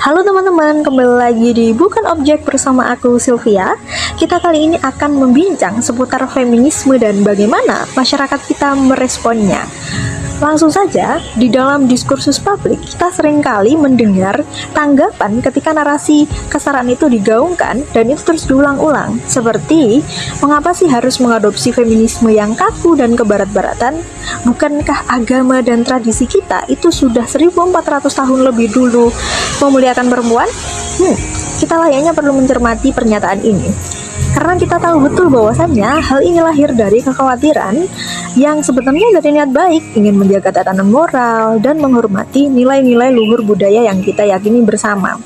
Halo teman-teman, kembali lagi di Bukan Objek bersama aku Sylvia. Kita kali ini akan membincang seputar feminisme dan bagaimana masyarakat kita meresponnya. Langsung saja, di dalam diskursus publik, kita seringkali mendengar tanggapan ketika narasi kesetaraan itu digaungkan dan itu terus diulang-ulang. Seperti, mengapa sih harus mengadopsi feminisme yang kaku dan kebarat-baratan? Bukankah agama dan tradisi kita itu sudah 1400 tahun lebih dulu memuliakan perempuan? Kita layaknya perlu mencermati pernyataan ini. Karena kita tahu betul bahwasannya hal ini lahir dari kekhawatiran yang sebenarnya dari niat baik, ingin menjaga tatanan moral dan menghormati nilai-nilai luhur budaya yang kita yakini bersama.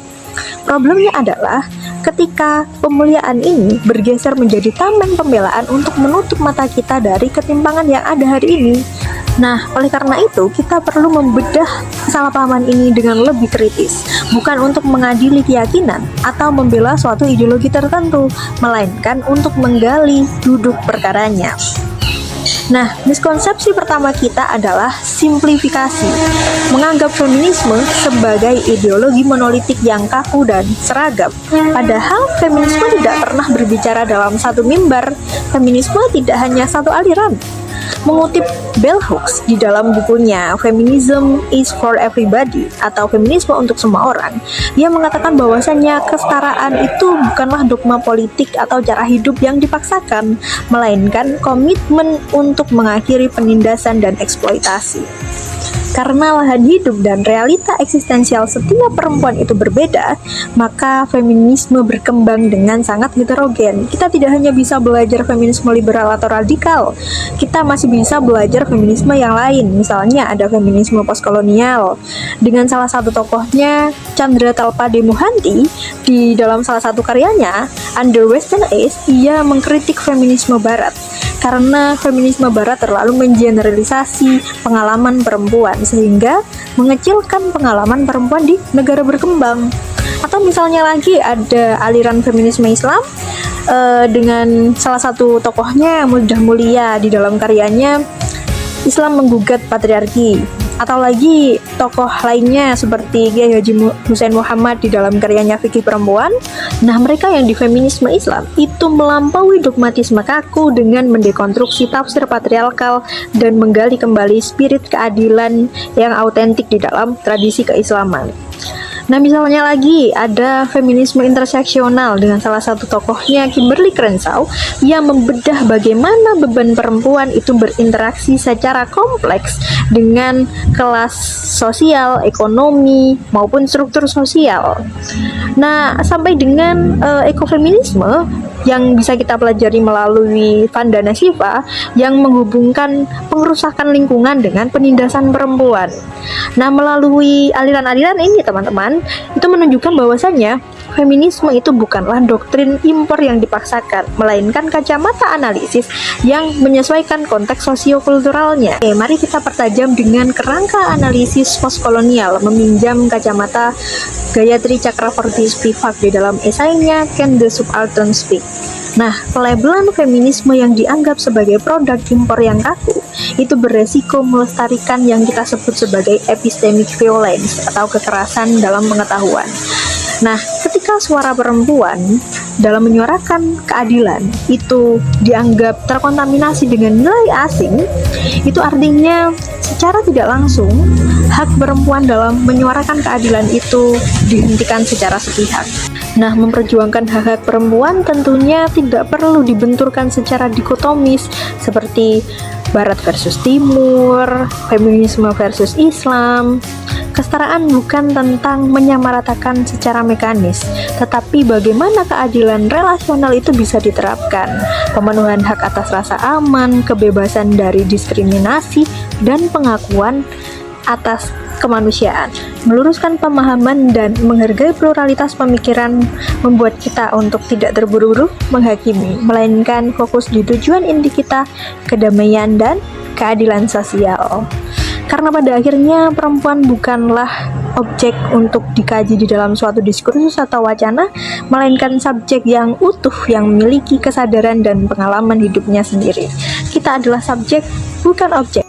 Problemnya adalah ketika pemuliaan ini bergeser menjadi tameng pembelaan untuk menutup mata kita dari ketimpangan yang ada hari ini. Nah, oleh karena itu, kita perlu membedah kesalahpahaman ini dengan lebih kritis, bukan untuk mengadili keyakinan atau membela suatu ideologi tertentu, melainkan untuk menggali duduk perkaranya. Nah, miskonsepsi pertama kita adalah simplifikasi, menganggap feminisme sebagai ideologi monolitik yang kaku dan seragam. Padahal feminisme tidak pernah berbicara dalam satu mimbar. Feminisme tidak hanya satu aliran. Mengutip Bell Hooks di dalam bukunya Feminism is for Everybody atau Feminisme untuk Semua Orang, dia mengatakan bahwasannya kesetaraan itu bukanlah dogma politik atau cara hidup yang dipaksakan, melainkan komitmen untuk mengakhiri penindasan dan eksploitasi. Karena lahan hidup dan realita eksistensial setiap perempuan itu berbeda, maka feminisme berkembang dengan sangat heterogen. Kita tidak hanya bisa belajar feminisme liberal atau radikal, kita masih bisa belajar feminisme yang lain. Misalnya ada feminisme postkolonial, dengan salah satu tokohnya Chandra Talpade Mohanty. Di dalam salah satu karyanya, Under Western Age, ia mengkritik feminisme barat karena feminisme barat terlalu mengeneralisasi pengalaman perempuan sehingga mengecilkan pengalaman perempuan di negara berkembang. Atau misalnya lagi ada aliran feminisme Islam dengan salah satu tokohnya Mudah Mulia di dalam karyanya Islam Menggugat Patriarki. Atau lagi tokoh lainnya seperti Kiai Haji Hussein Muhammad di dalam karyanya Fikih Perempuan. Nah, mereka yang di feminisme Islam itu melampaui dogmatisme kaku dengan mendekonstruksi tafsir patriarkal dan menggali kembali spirit keadilan yang autentik di dalam tradisi keislaman. Nah, misalnya lagi ada feminisme interseksional dengan salah satu tokohnya Kimberly Crenshaw yang membedah bagaimana beban perempuan itu berinteraksi secara kompleks dengan kelas sosial, ekonomi, maupun struktur sosial. Nah, sampai dengan ekofeminisme yang bisa kita pelajari melalui Vandana Shiva yang menghubungkan pengerusakan lingkungan dengan penindasan perempuan. Nah, melalui aliran-aliran ini teman-teman, itu menunjukkan bahwasannya feminisme itu bukanlah doktrin impor yang dipaksakan, melainkan kacamata analisis yang menyesuaikan konteks sosiokulturalnya. Oke, mari kita pertajam dengan kerangka analisis postkolonial, meminjam kacamata Gayatri Chakravorty Spivak di dalam esainya Can the Subaltern Speak? Nah, pelabelan feminisme yang dianggap sebagai produk impor yang kaku itu beresiko melestarikan yang kita sebut sebagai epistemic violence atau kekerasan dalam pengetahuan. Nah, ketika suara perempuan dalam menyuarakan keadilan itu dianggap terkontaminasi dengan nilai asing, itu artinya secara tidak langsung hak perempuan dalam menyuarakan keadilan itu dihentikan secara sepihak. Nah, memperjuangkan hak-hak perempuan tentunya tidak perlu dibenturkan secara dikotomis seperti Barat versus Timur, feminisme versus Islam. Kesetaraan bukan tentang menyamaratakan secara mekanis, tetapi bagaimana keadilan relasional itu bisa diterapkan. Pemenuhan hak atas rasa aman, kebebasan dari diskriminasi, dan pengakuan atas kemanusiaan. Meluruskan pemahaman dan menghargai pluralitas pemikiran membuat kita untuk tidak terburu-buru menghakimi, melainkan fokus di tujuan inti kita, kedamaian dan keadilan sosial. Karena pada akhirnya perempuan bukanlah objek untuk dikaji di dalam suatu diskursus atau wacana, melainkan subjek yang utuh yang memiliki kesadaran dan pengalaman hidupnya sendiri. Kita adalah subjek, bukan objek.